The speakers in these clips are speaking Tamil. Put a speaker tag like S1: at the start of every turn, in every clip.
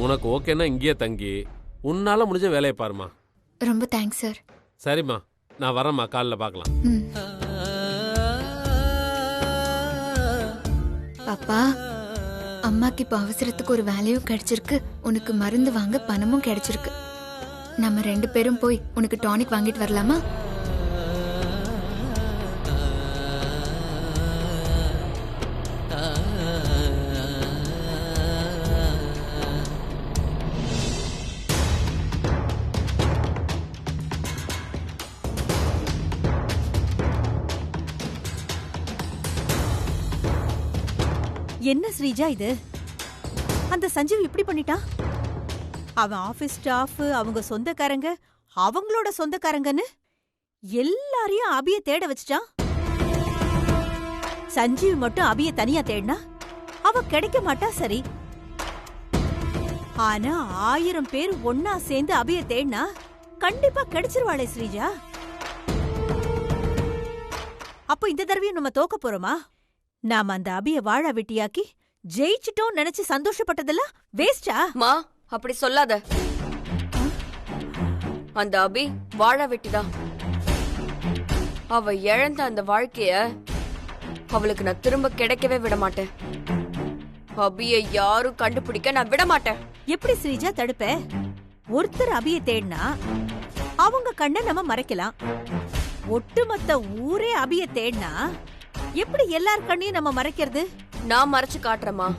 S1: உனக்கு ஓகேன்னா இங்கேயே தங்கி உன்னால முடிஞ்ச வேலையை பாருமா.
S2: ரொம்ப தேங்க்ஸ் சார்.
S1: சரிம்மா, நான் வரேம்மா, காலைல பார்க்கலாம்.
S2: பாப்பா, அம்மாக்கு இப்போ அவசரத்துக்கு ஒரு வேலையும் கிடைச்சிருக்கு, உனக்கு மருந்து வாங்க பணமும் கிடைச்சிருக்கு. நம்ம 2 பேரும் போய் உனக்கு டானிக் வாங்கிட்டு வரலாமா?
S3: என்ன ஸ்ரீஜா இது? அந்த சஞ்சீவ் இப்படி பண்ணிட்டான். அவன் ஆபீஸ் ஸ்டாஃப், அவங்க சொந்தக்காரங்க, அவங்களோட சொந்தக்காரங்கன்னு எல்லாரையும் அபிய தேட வச்சுட்டான். சஞ்சீவ் மட்டும் அபிய தனியா தேடினா அவ கிடைக்க மாட்டா. சரி, ஆனா 1000 பேர் ஒன்னா சேர்ந்து அபிய தேடினா கண்டிப்பா கிடைச்சிருவாளே ஸ்ரீஜா. அப்போ இந்த தடவையும் நம்ம தோக்க போறோமா? நாம அந்த அபிய வாழா வெட்டியாக்கி ஜெயிச்சிட்டோம் நினைச்சு சந்தோஷப்பட்டதெல்லாம் வேஸ்டா?
S4: மா, அப்படி சொல்லாத. அந்த அபி வாழா வெட்டிதான். அவ இழந்த அந்த வாழ்க்கைய அவளுக்கு நான் திரும்ப கிடைக்கவே விட மாட்டேன். அபிய யாரும் கண்டுபிடிக்க நான் விட மாட்டேன்.
S3: எப்படி ஸ்ரீஜா தடுப்ப? ஒருத்தர் அபிய தேடினா அவங்க கண்ணை நம்ம மறைக்கலாம். ஒட்டுமொத்த ஊரே அபிய தேடினா எப்படி எல்லார் கண்ணையும் நம்ம மறைக்கிறது?
S4: நான் மறைச்சு காட்டுறேமா.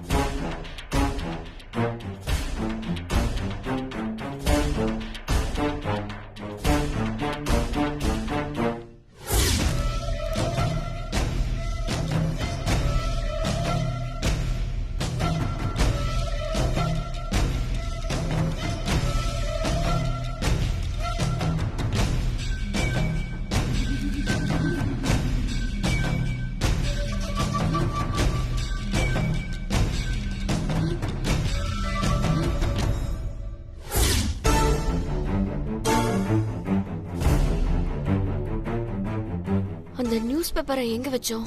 S4: அந்த நியூஸ் பேப்பரை எங்க வச்சோம்?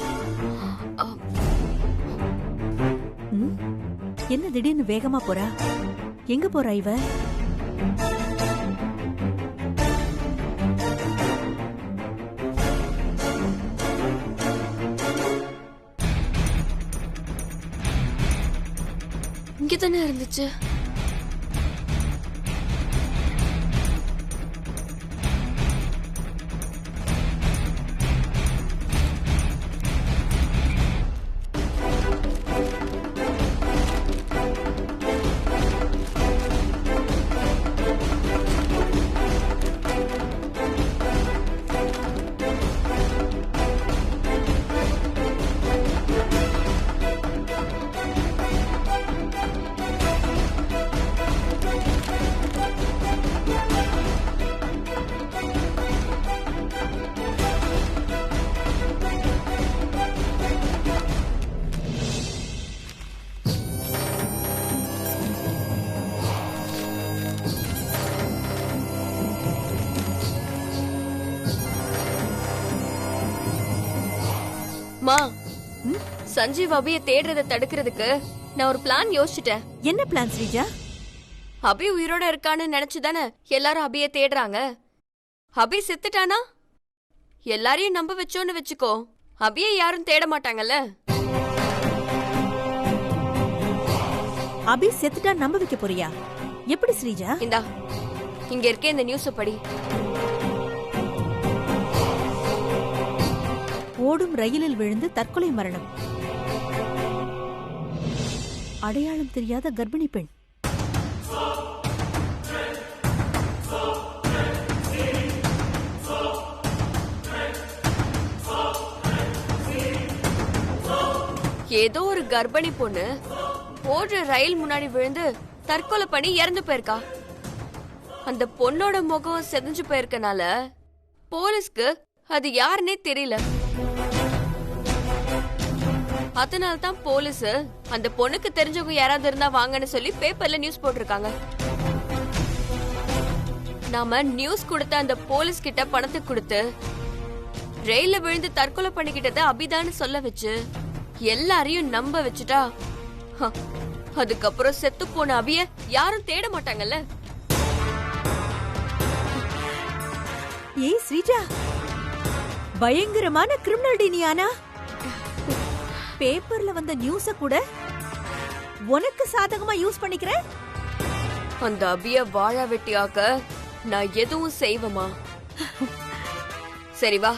S3: என்ன திடீர்னு வேகமா போறா? எங்க போறா இவ?
S4: இங்கதானே இருந்துச்சு. மா, சஞ்சீவ் அபிய தேடுறத தடுக்கிறதுக்கு நான் ஒரு பிளான் யோசிச்சுட்டேன்.
S3: என்ன பிளான் ஸ்ரீஜா?
S4: அபி உயிரோட இருக்கான்னு நினைச்சுதானே எல்லாரும் அபிய தேடுறாங்க. அபி செத்துட்டானா எல்லாரையும் நம்ப வச்சோன்னு வச்சுக்கோ, அபிய யாரும் தேட மாட்டாங்கல்ல.
S3: அபி செத்துட்டா நம்ப வைக்க போறியா? எப்படி ஸ்ரீஜா?
S4: இந்தா, இங்க இருக்க இந்த நியூஸ் படி.
S3: ஓடும் ரயிலில் விழுந்து தற்கொலை மரணம். அடையாளம் தெரியாத கர்ப்பிணி பெண்.
S4: ஏதோ ஒரு கர்ப்பிணி பொண்ணு ஓடுற ரயில் முன்னாடி விழுந்து தற்கொலை பண்ணி இறந்து போயிருக்கா. அந்த பொண்ணோட முகம் செதஞ்சு போயிருக்கனால போலீஸ்க்கு அது யாருன்னே தெரியல. அதனால்தான் போலீஸ் அந்த பொண்ணுக்கு தெரிஞ்சவங்க யாராவது இருந்தா வாங்கன்னு சொல்லி பேப்பர்ல நியூஸ் போட்டிருக்காங்க. நாம நியூஸ் கொடுத்த அந்த போலீஸ் கிட்ட பணத்தை கொடுத்து ரயில்ல விழுந்து தற்கொலை பண்ணிக்கிட்டத அபிதான்னு சொல்ல வச்சு எல்லாரையும் நம்ப வச்சுட்டா அதுக்கப்புறம் செத்து போன அபிய யாரும் தேட மாட்டாங்கல்ல.
S3: ஏய் ஸ்ரீஜா, பயங்கரமான கிரிமினல் டி நீ. ஆனா பேப்பர்ல வந்த நியூஸ கூட உனக்கு சாதகமா யூஸ் பண்ணிக்கிற.
S4: அந்த அபிய வாழ வெட்டியாக்க நான் எதுவும் செய்வேமா? சரி வா,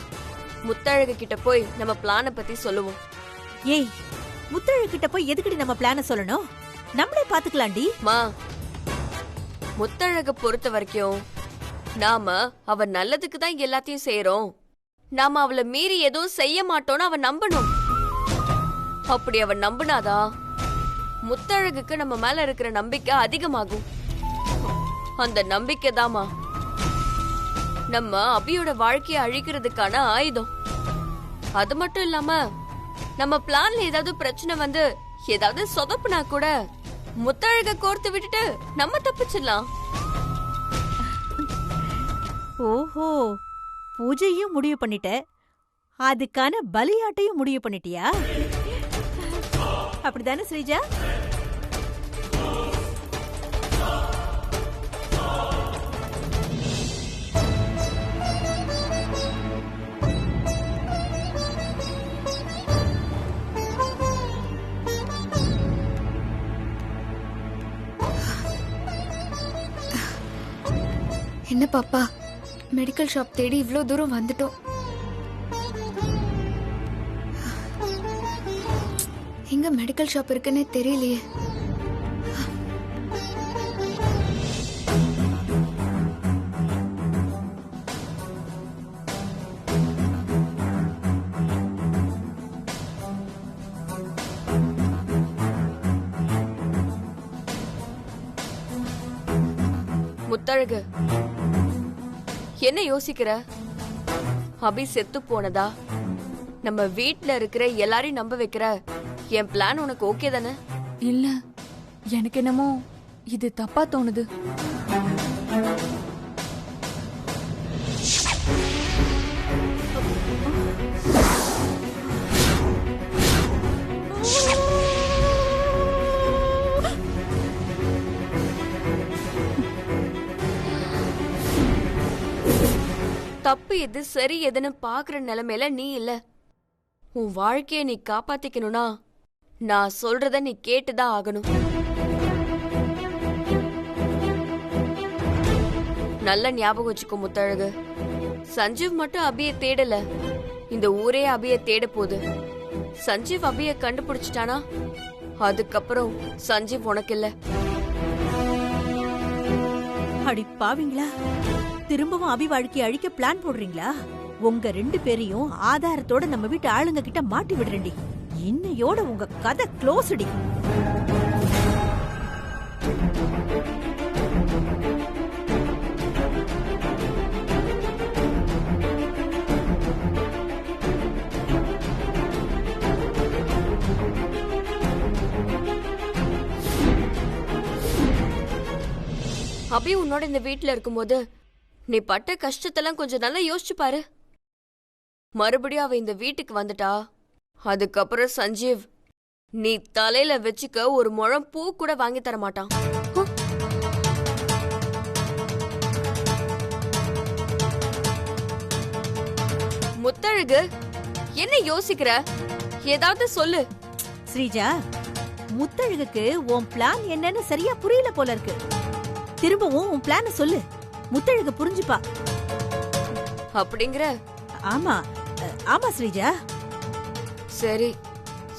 S4: முத்தழகு கிட்ட போய் நம்ம பிளான பத்தி சொல்லுவோம்.
S3: ஏய், முத்தழகு கிட்ட போய் எதுக்குடி நம்ம பிளான சொல்லணும்? நம்மளே பாத்துக்கலாம்டி.
S4: மா, முத்தழக பொறுத்த வரைக்கும் நாம அவ நல்லதுக்கு தான் எல்லாத்தையும் செய்யறோம். நாம அவளை மீறி எதுவும் செய்ய மாட்டோம்னு அவ நம்பணும். அப்படி அவ நம்பினாதான் முத்தழகுக்கு நம்ம மேல இருக்கிற நம்பிக்கை அதிகமாகும். அந்த நம்பிக்கை தாமா நம்ம அபியோட வாழ்க்கையை அழிக்கிறதுக்கான ஆயுதம். அது மட்டும் இல்லாம நம்ம பிளான்ல ஏதாவது பிரச்சனை வந்து ஏதாவது சொதப்புனா கூட முத்தழக கோர்த்து விட்டுட்டு நம்ம தப்பிச்சிடலாம்.
S3: ஓஹோ, பூஜையும் முடிவு பண்ணிட்ட, அதுக்கான பலியாட்டையும் முடிவு பண்ணிட்டியா? அப்படிதானே ஸ்ரீஜா?
S2: என்ன பாப்பா, மெடிக்கல் ஷாப் தேடி இவ்ளோ தூரம் வந்துட்டோம். எங்க மெடிக்கல் ஷாப் இருக்குன்னே தெரியலையே.
S4: முத்தழகு, என்ன யோசிக்கிற? அபி செத்து போனதா நம்ம வீட்ல இருக்கிற எல்லாரையும் நம்ப வைக்கிற என் பிளான் உனக்கு ஓகே தானே?
S5: இல்ல, எனக்கு என்னமோ இது தப்பா தோணுது.
S4: தப்பு எது சரி எதுன்னு பாக்குற நிலைமையில நீ இல்ல. உன் வாழ்க்கைய நீ காப்பாத்திக்கணும்னா நான் சொல்றத நீ கேட்டுதான் ஆகணும். நல்ல ஞாபகம் வச்சுக்கோ முத்தழகு, சஞ்சீவ் மட்டும் அபிய தேடல, இந்த ஊரே அபிய தேட போகுது. சஞ்சீவ் அபிய கண்டுபிடிச்சிட்டானா அதுக்கப்புறம் சஞ்சீவ் உனக்கு இல்ல.
S3: அடி பாவிங்களா, திரும்பவும் அபி வாழ்க்கையை அழிக்க பிளான் போடுறீங்களா? உங்க 2 பேரையும் ஆதாரத்தோட நம்ம வீட்டு ஆளுங்க கிட்ட மாட்டி விடுறேன்டி. இன்னையோட உங்க கதை க்ளோஸ்டி.
S4: அபி உன்னோட இந்த வீட்டுல இருக்கும்போது நீ பட்ட கஷ்டத்தெல்லாம் கொஞ்சம் நல்லா யோசிச்சு பாரு. மறுபடியும் அவ இந்த வீட்டுக்கு வந்துட்டா அதுக்கப்புறம் சஞ்சீவ் நீ தலையில வச்சுக்க ஒரு முழம் பூ கூட வாங்கி தர மாட்டான். முத்தழகு, என்ன யோசிக்கிற? ஏதாவது சொல்லு.
S3: ஸ்ரீஜா, முத்தழகுக்கு உன் பிளான் என்னன்னு சரியா புரியல போல இருக்கு. திரும்பவும் உன் பிளான சொல்லு, முத்தழகு புரிஞ்சுப்பா.
S4: அப்படிங்கிற?
S3: ஆமா ஆமா ஸ்ரீஜா.
S4: சரி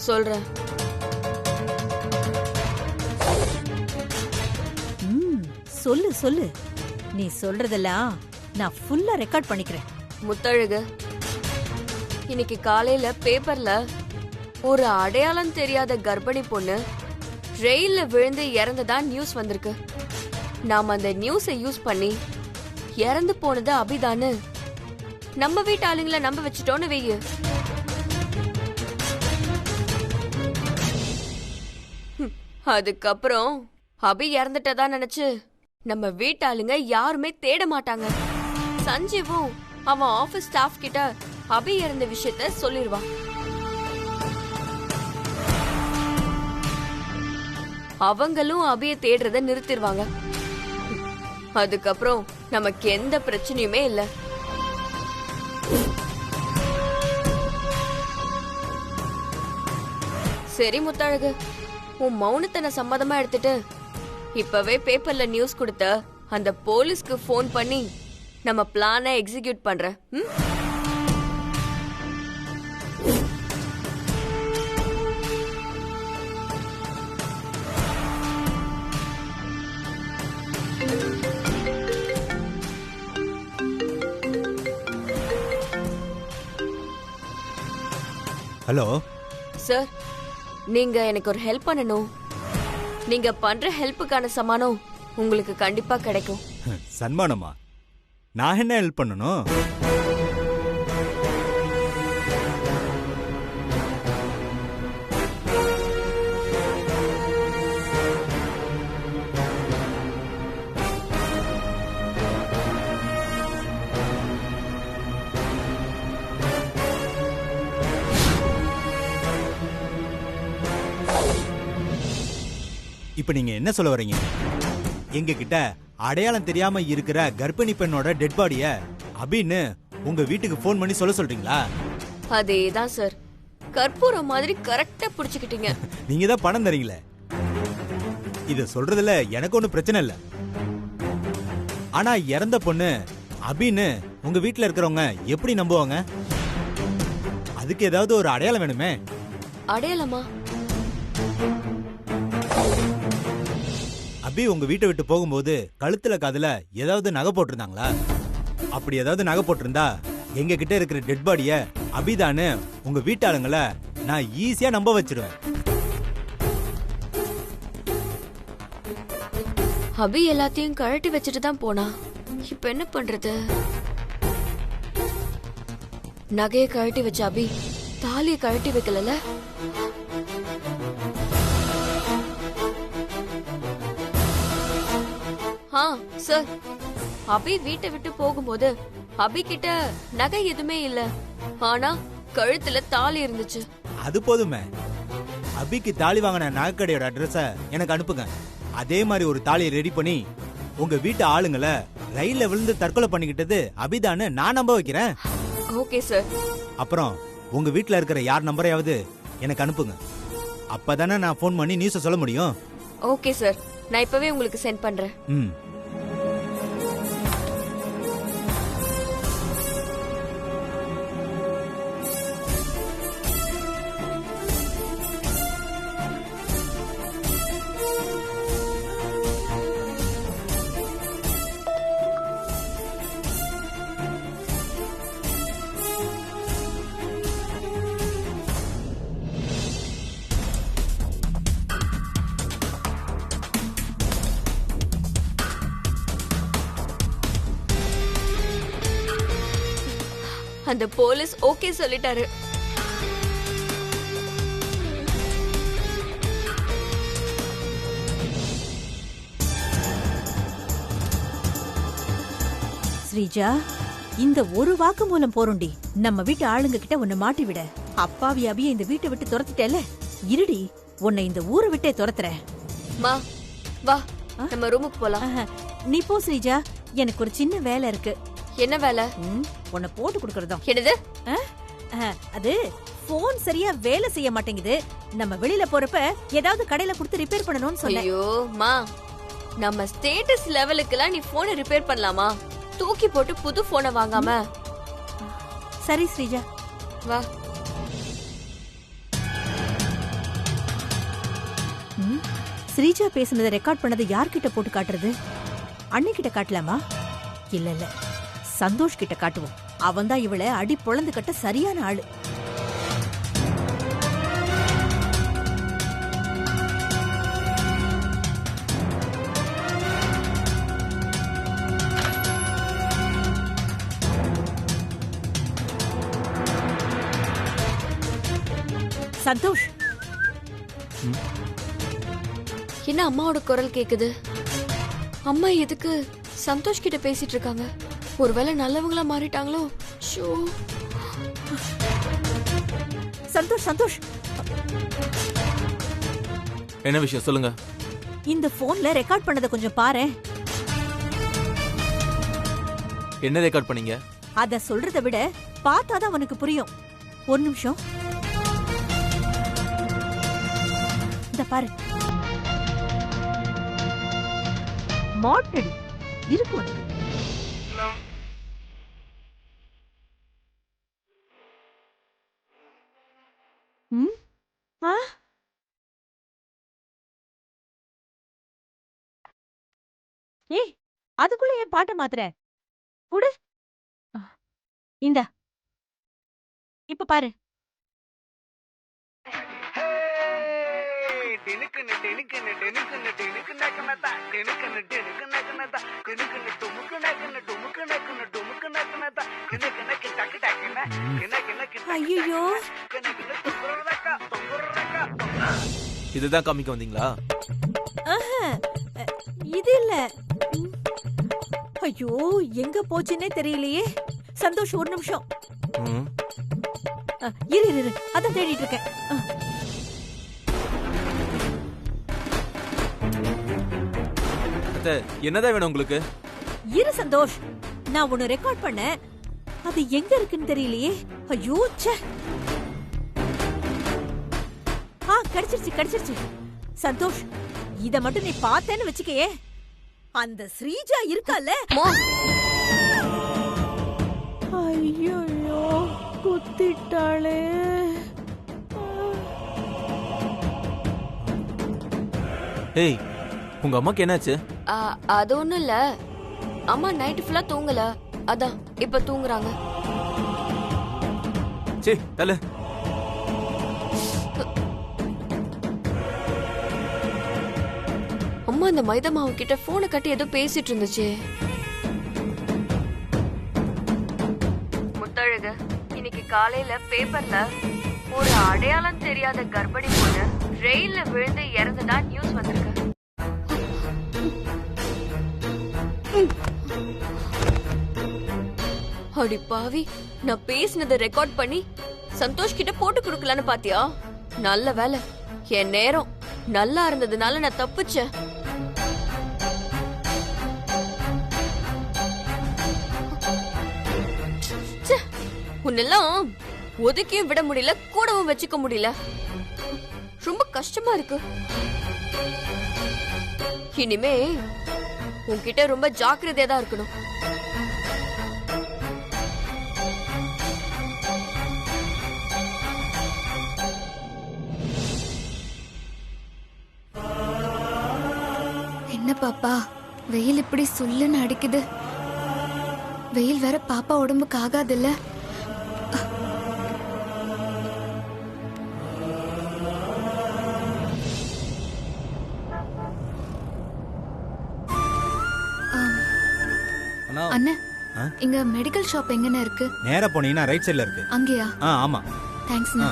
S4: சொல்றேன்.
S3: சொல்லு சொல்லு, நீ சொல்றதெல்லாம் நான் ஃபுல்லா ரெக்கார்ட் பண்ணிக்கிறேன்.
S4: முத்தழகு, இன்னைக்கு காலையில பேப்பர்ல ஒரு அடையாளம் தெரியாத கர்ப்பிணி பொண்ணு ரெயில்ல விழுந்து இறந்ததா நியூஸ் வந்திருக்கு. நாம அந்த நியூஸை யூஸ் பண்ணி இறந்து போனது அபிதான்னு நம்ம வீட்டு ஆளுங்களை நம்ப வச்சுட்டோன்னு வெய்யு. அதுக்கப்புறம் அபி இறந்துட்டதா நினைச்சு நம்ம வீட்டாளுங்க யாருமே தேட மாட்டாங்க. சஞ்சீவும் அவன் ஆபீஸ் ஸ்டாஃப் கிட்ட அபி இறந்த விஷயத்த சொல்லிடுவான். அவங்களும் அபிய தேடுறத நிறுத்திடுவாங்க. அதுக்கப்புறம் நமக்கு எந்த பிரச்சனையுமே இல்ல. சரி முத்தழகு, உன் மௌனத்தை நான் சம்மதமா எடுத்துட்டு இப்பவே பேப்பர்ல நியூஸ் கொடுத்த அந்த போலீஸ்க்கு ஃபோன் பண்ணி நம்ம பிளானை எக்ஸிக்யூட் பண்றேன்.
S6: ஹலோ
S4: சார், நீங்க எனக்கு ஒரு ஹெல்ப் பண்ணணும். நீங்க பண்ற ஹெல்ப்புக்கான சமானம் உங்களுக்கு கண்டிப்பா கிடைக்கும்.
S6: சன்மானமா? நான் என்ன ஹெல்ப் பண்ணணும்? இப்ப நீங்க என்ன சொல்ல வரீங்க? எங்க கிட்ட அடையாளம் தெரியாம இருக்கிற கர்ப்பிணி பெண்ணோட டெட் பாடிய அபின்னு உங்க வீட்டுக்கு போன் பண்ணி சொல்ல சொல்றீங்களா?
S4: அதேதான் சார், கற்பூரம் மாதிரி கரெக்டா புடிச்சுக்கிட்டீங்க.
S6: நீங்க தான் பணம் தரீங்களே, இத சொல்றதுல எனக்கு ஒன்னும் பிரச்சனை இல்ல. ஆனா இறந்த பொண்ணு அபின்னு உங்க வீட்டுல இருக்கிறவங்க எப்படி நம்புவாங்க? அதுக்கு ஏதாவது ஒரு அடையாளம் வேணுமே.
S4: அடையாளமா?
S6: அபி உங்க வீட்டை விட்டு போகும்போது கழுத்துல காதுல ஏதாவது நகை போட்டிருந்தாங்களா? அப்படி ஏதாவது நகை போட்டிருந்தா எங்க கிட்ட இருக்கிற டெட் பாடிய அபிதான்னு உங்க வீட்டாளுங்களை நான் ஈஸியா நம்ப வச்சிருவேன்.
S4: அபி எல்லாத்தையும் கழட்டி வச்சுட்டு தான் போனா. இப்ப என்ன பண்றது? நகையை கழட்டி வச்ச அபி தாலியை கழட்டி வைக்கல. சார், அபி வீட்டை விட்டு போகும்போது அபி கிட்ட நகை எதுவுமே இல்ல, ஆனா கழுத்துல தாலி இருந்துச்சு.
S6: அது போதுமே. அபிக்கு தாலி வாங்கின நகைக்கடையோட அட்ரஸ எனக்கு அனுப்புங்க. அதே மாதிரி ஒரு தாலியை ரெடி பண்ணி உங்க வீட்டு ஆளுங்களை ரயில்ல விழுந்து தற்கொலை பண்ணிக்கிட்டது அபிதான்னு நான் நம்ப வைக்கிறேன்.
S4: Okay sir.
S6: அப்புறம் உங்க வீட்டுல இருக்கிற யார் நம்பரையாவது எனக்கு அனுப்புங்க. அப்பதானே நான் போன் பண்ணி நியூஸை சொல்ல முடியும்.
S4: ஓகே சார், நான் இப்பவே உங்களுக்கு சென்ட் பண்றேன். அந்த போலீஸ் ஓகே சொல்லிட்டாரு.
S3: ஸ்ரீஜா, இந்த ஒரு வாக்கு மூலம் போறோண்டி நம்ம வீட்டு ஆளுங்க கிட்ட உன்னை மாட்டி விட. அப்பாவி அபிய இந்த வீட்டை விட்டு துரத்திட்டேல, இருடி உன்னை இந்த ஊரை விட்டே துரத்துறேன்.
S4: மா வா, நம்ம ரூமுக்கு போலாம்.
S3: நீ போ ஸ்ரீஜா, எனக்கு ஒரு சின்ன வேலை இருக்கு.
S4: என்ன வேலை?
S3: உன்னை போட்டு கொடுக்கறதா?
S4: என்னது?
S3: அது போன் சரியா வேலை செய்ய மாட்டேங்குது. நம்ம வெளியில போறப்ப ஏதாவது கடையில கொடுத்து ரிப்பேர் பண்ணணும்னு சொன்னேன்.
S4: ஐயோ மா, நம்ம ஸ்டேட்டஸ் லெவலுக்குலாம் நீ போனை ரிப்பேர் பண்ணலாமா? தூக்கி போட்டு புது போனை வாங்காம.
S3: சரி ஸ்ரீஜா,
S4: வா.
S3: ஸ்ரீஜா பேசுனதை ரெக்கார்ட் பண்ணது யார்கிட்ட போட்டு காட்டுறது? அண்ணி கிட்ட காட்டலாமா? இல்ல இல்ல, சந்தோஷ் கிட்ட காட்டுவோம். அவன்தான் இவளை அடி பொளந்து கட்ட சரியான ஆளு. சந்தோஷ்,
S4: என்ன அம்மாவோட குரல் கேக்குது? அம்மா எதுக்கு சந்தோஷ் கிட்ட பேசிட்டு இருக்காங்க? ஒருவேளை நல்லவங்களா மாறிட்டாங்களோ? ஷோ.
S3: சந்தோஷ் சந்தோஷ்,
S1: என்ன விஷயம் சொல்லுங்க.
S3: இந்த போன்ல ரெக்கார்ட் பண்ணத கொஞ்சம் பாரு.
S7: என்ன ரெக்கார்ட் பண்ணீங்க?
S3: அத சொல்றத விட பார்த்தாதான் உனக்கு புரியும். ஒரு நிமிஷம். இந்த பாரு. மாட்டடி இருக்கு உனக்கு. ம்? ஆ? ஏய், அதுக்குள்ள ஏன் பாட்ட மாத்துற? குடு. இந்தா. இப்ப பாரு. ஐயோ,
S7: இதுதான் காமிக்க வந்தீங்களா?
S3: இது இல்ல. ஐயோ, எங்க போச்சுன்னே தெரியலையே. சந்தோஷ், ஒரு நிமிஷம்.
S7: ம்.
S3: இரு இரு இரு, அதான் தேடிட்டு இருக்கேன்.
S7: அத்தை, என்னதான் வேணும் உங்களுக்கு?
S3: இரு சந்தோஷ், நான் உன்னை ரெக்கார்ட் பண்ணேன். அது எங்க இருக்குன்னு தெரியலையே. ஐயோ, ச்சே. கிடைச்சிருச்சு கிடைச்சிருச்சு. சந்தோஷ், இத மட்டும் நீ பார்த்தேன்னு வச்சுக்கயே, அந்த ஸ்ரீஜா இருக்கால. ஐயோ, குத்திட்டாளே.
S7: ஏய், உங்க அம்மாக்கு என்னாச்சு?
S4: அது ஒண்ணும் இல்ல, அம்மா நைட் ஃபுல்லா தூங்கல, அதான் இப்ப தூங்குறாங்க.
S7: சே, தல.
S4: அம்மா அந்த மைதா மாவு கிட்ட போனை கட்டி ஏதோ பேசிட்டு இருந்துச்சு. முத்தழகு, இன்னைக்கு காலையில பேப்பர்ல ஒரு அடையாளம் தெரியாத கர்ப்பிணி பொண்ணு ரெயில்ல விழுந்து இறந்ததா நியூஸ் வந்திருக்கு. அடி பாவி, நான் பேசினதை ரெக்கார்ட் பண்ணி சந்தோஷ் கிட்ட போட்டு கொடுக்கலான்னு பாத்தியா? நல்ல வேலை, என் நேரம் நல்லா இருந்ததுனால நான் தப்பிச்சேன். உன்னெல்லாம் ஒதுக்கியும் விட முடியல, கூடவும் வச்சுக்க முடியல. ரொம்ப கஷ்டமா இருக்கு. இனிமே உன்கிட்ட ரொம்ப ஜாக்கிரதையா தான் இருக்கணும்.
S2: என்ன பாப்பா, வெயில் இப்படி சுல்லுன்னு அடிக்குது. வெயில் வேற பாப்பா உடம்புக்கு ஆகாதுல்ல. அண்ணா, இங்க மெடிக்கல் ஷாப் எங்கன்னு இருக்கு?
S6: நேரா போனீங்கன்னா ரைட் சைடுல இருக்கு.
S2: அங்கயா?
S6: ஆமா.
S2: தேங்க்ஸ்ண்ணா.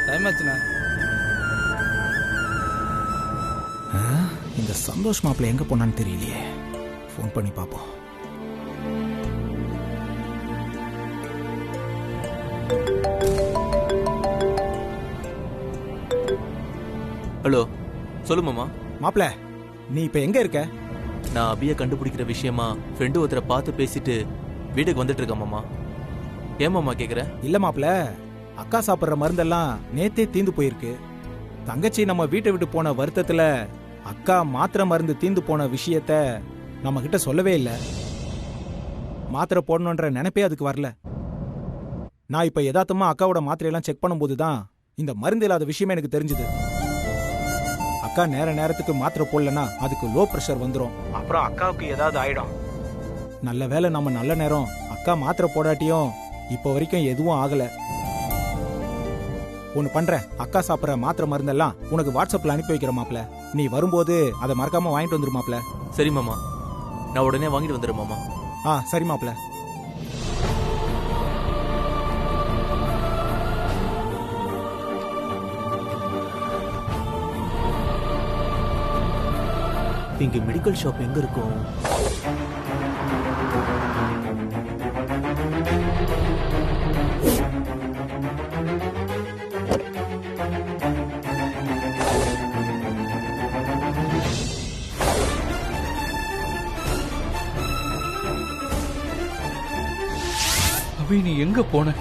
S8: டைம் ஆச்சுண்ணா. இந்த சந்தோஷ் மாப்பிள்ள எங்க போனான்னு தெரியலையே. ஃபோன் பண்ணி பாப்போம்.
S7: ஹலோ, சொல்லு மாமா.
S8: மாப்பிள்ள, நீ இப்ப எங்க இருக்க?
S7: நான் அபியை கண்டுபிடிக்கிற விஷயமா ஃப்ரெண்டு ஒருத்தரை பார்த்து பேசிட்டு வீட்டுக்கு வந்துட்டு இருக்கேன் மாமா. ஏன் மாமா கேக்குற?
S8: இல்ல மாப்பிள்ள, அக்கா சாப்பிடுற மருந்தெல்லாம் நேத்தே தீந்து போயிருக்கு. தங்கச்சி நம்ம வீட்டை விட்டு போன வருத்தத்துல அக்கா மாத்திரை மருந்து தீந்து போன விஷயத்த நம்ம கிட்ட சொல்லவே இல்லை. மாத்திரை போடணுன்ற நினைப்பே அதுக்கு வரல. நான் இப்ப யதார்த்தமா அக்காவோட மாத்திரையெல்லாம் செக் பண்ணும்போது தான் இந்த மருந்து இல்லாத விஷயமே எனக்கு தெரிஞ்சுது. அக்கா நேரத்துக்கு மாத்திரை போடலன்னா அதுக்கு லோ பிரஷர் வந்துடும், அப்புறம் அக்காவுக்கு ஏதாவது ஆயிடும். நல்ல வேளை நம்ம நல்ல நேரம் அக்கா மாத்திரை போடாட்டியும் இப்போ வரைக்கும் எதுவும் ஆகல. ஒன்னு பண்றேன், அக்கா சாப்பிட்ற மாத்திரை மருந்தெல்லாம் உனக்கு வாட்ஸ்அப்ல அனுப்பி வைக்கிற மாப்ள. நீ வரும்போது அதை மறக்காம வாங்கிட்டு வந்துரு மாப்ள.
S7: சரி மாமா, நான் உடனே வாங்கிட்டு வந்துடுறேன் மாமா.
S8: சரி மாப்ள.
S7: இங்க மெடிக்கல் ஷாப் எங்க இருக்கும்?
S9: அபி நீ எங்க போன?